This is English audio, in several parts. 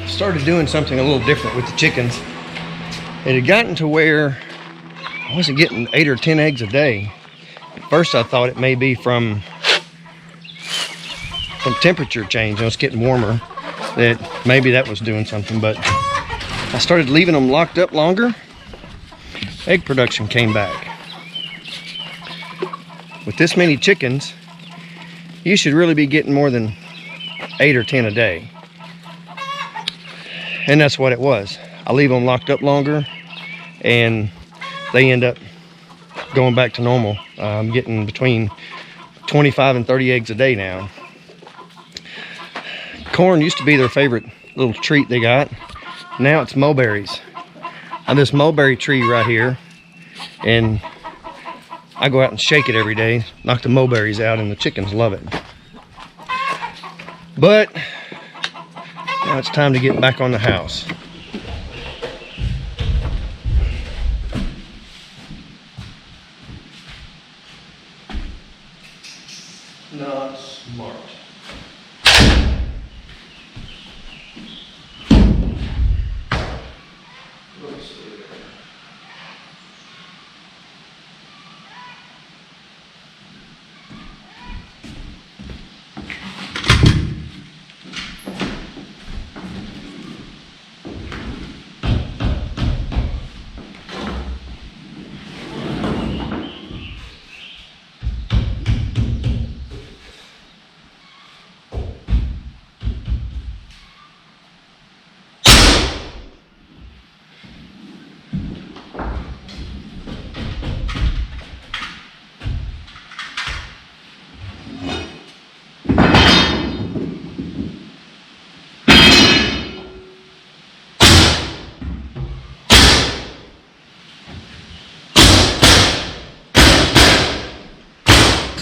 started doing something a little different with the chickens. It had gotten to where I wasn't getting 8 or 10 eggs a day. At first I thought it may be from temperature change. It's getting warmer, that maybe that was doing something, but I started leaving them locked up longer. Egg production came back. With this many chickens, you should really be getting more than 8 or 10 a day. And that's what it was. I leave them locked up longer and they end up going back to normal. I'm getting between 25 and 30 eggs a day now. Corn used to be their favorite little treat they got. Now it's mulberries. I have this mulberry tree right here, and I go out and shake it every day, knock the mulberries out, and the chickens love it. But now it's time to get back on the house. Not smart.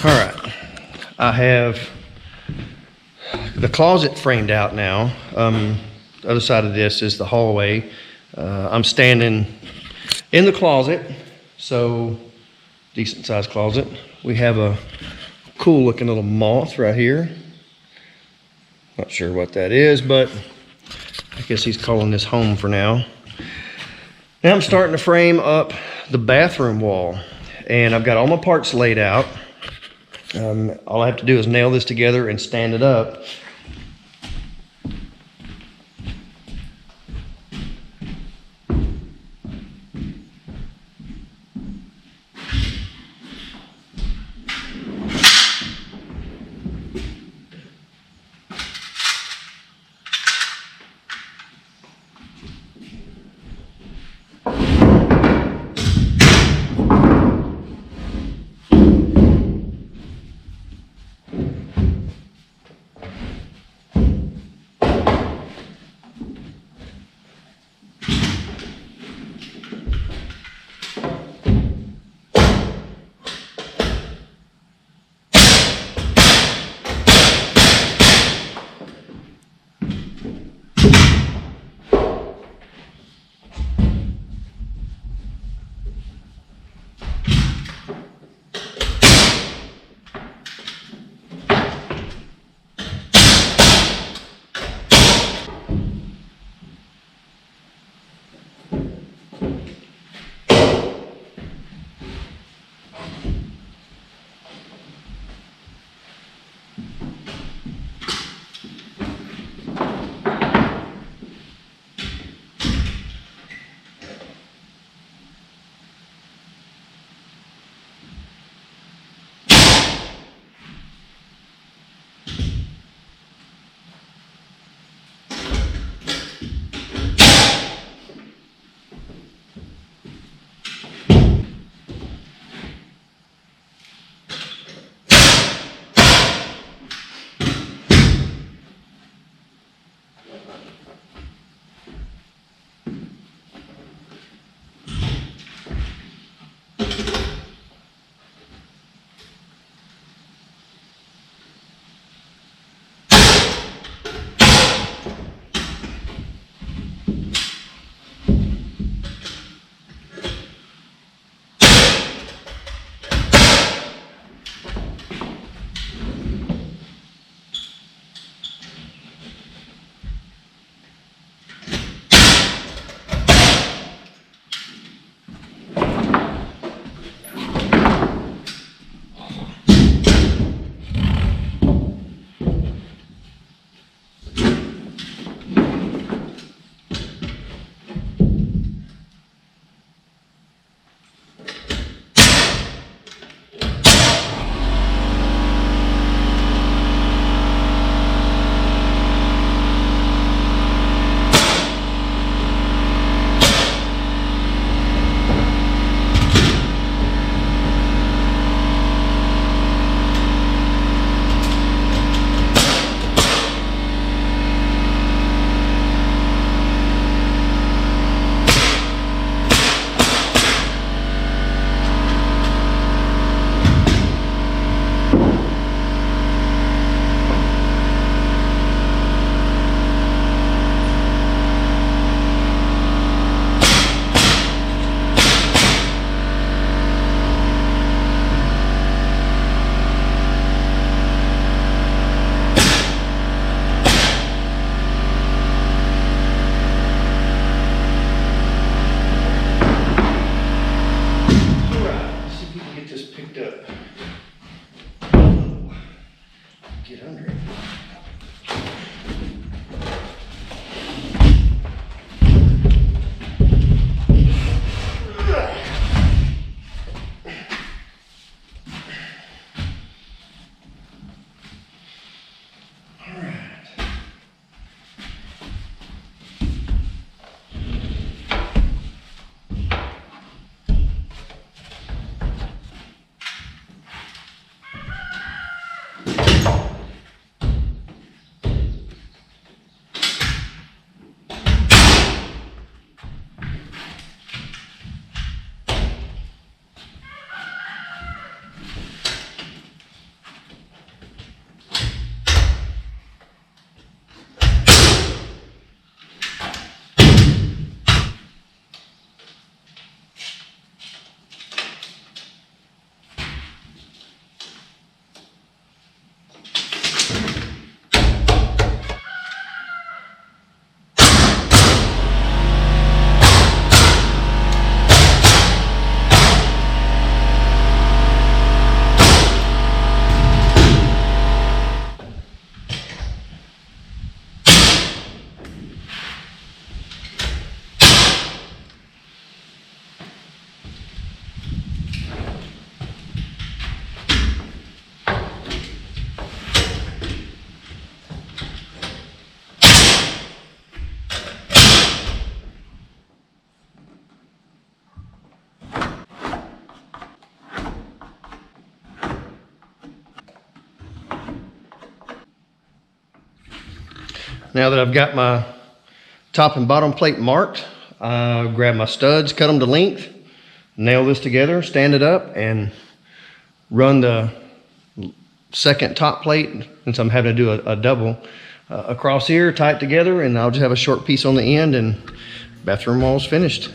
All right, I have the closet framed out now. The other side of this is the hallway. I'm standing in the closet, so decent sized closet. We have a cool looking little moth right here. Not sure what that is, but I guess he's calling this home for now. Now I'm starting to frame up the bathroom wall, and I've got all my parts laid out. All I have to do is nail this together and stand it up. Now that I've got my top and bottom plate marked, grab my studs, cut them to length, nail this together, stand it up, and run the second top plate, since I'm having to do a double, across here, tie it together, and I'll just have a short piece on the end, and bathroom wall's finished.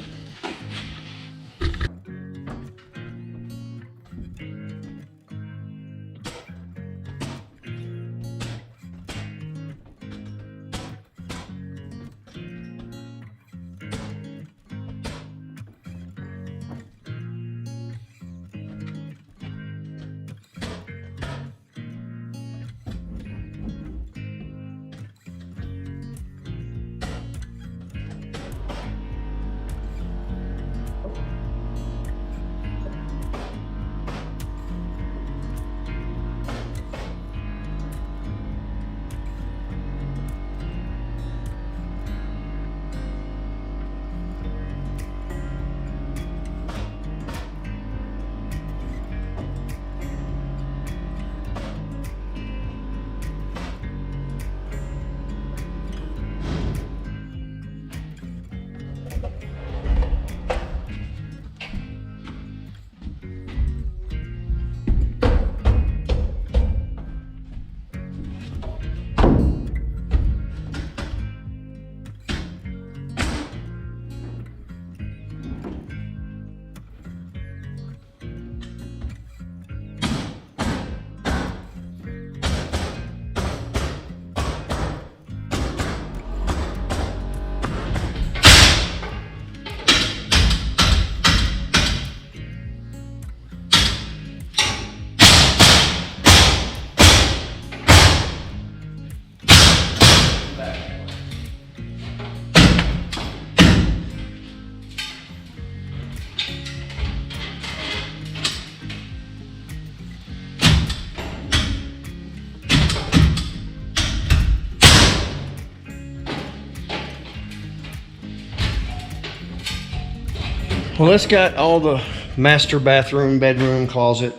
Well, it's got all the master bathroom, bedroom, closet,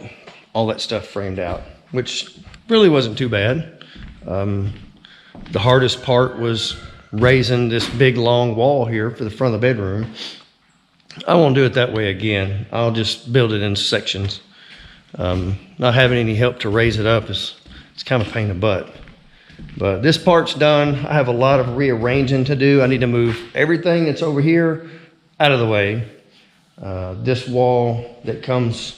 all that stuff framed out, which really wasn't too bad. The hardest part was raising this big long wall here for the front of the bedroom. I won't do it that way again. I'll just build it in sections. Not having any help to raise it up it's kind of a pain in the butt. But this part's done. I have a lot of rearranging to do. I need to move everything that's over here out of the way. This wall that comes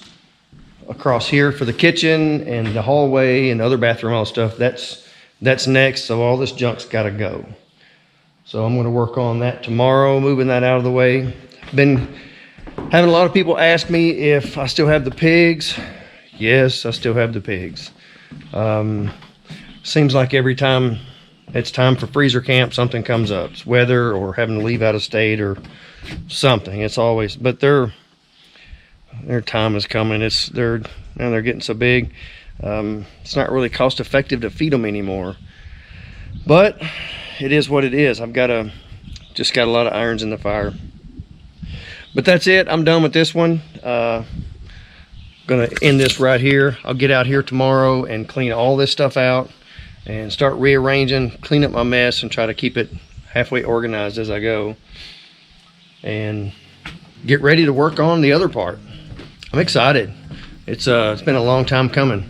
across here for the kitchen and the hallway and the other bathroom, all stuff, that's next. So all this junk's got to go. So I'm going to work on that tomorrow, moving that out of the way. Been having a lot of people ask me if I still have the pigs. Yes, I still have the pigs. Seems like every time it's time for freezer camp, something comes up. It's weather or having to leave out of state or something. It's always, but their time is coming. They're getting so big. It's not really cost effective to feed them anymore. But it is what it is. Just got a lot of irons in the fire. But that's it. I'm done with this one. Gonna end this right here. I'll get out here tomorrow and clean all this stuff out and start rearranging, clean up my mess, and try to keep it halfway organized as I go, and get ready to work on the other part. I'm excited. It's been a long time coming.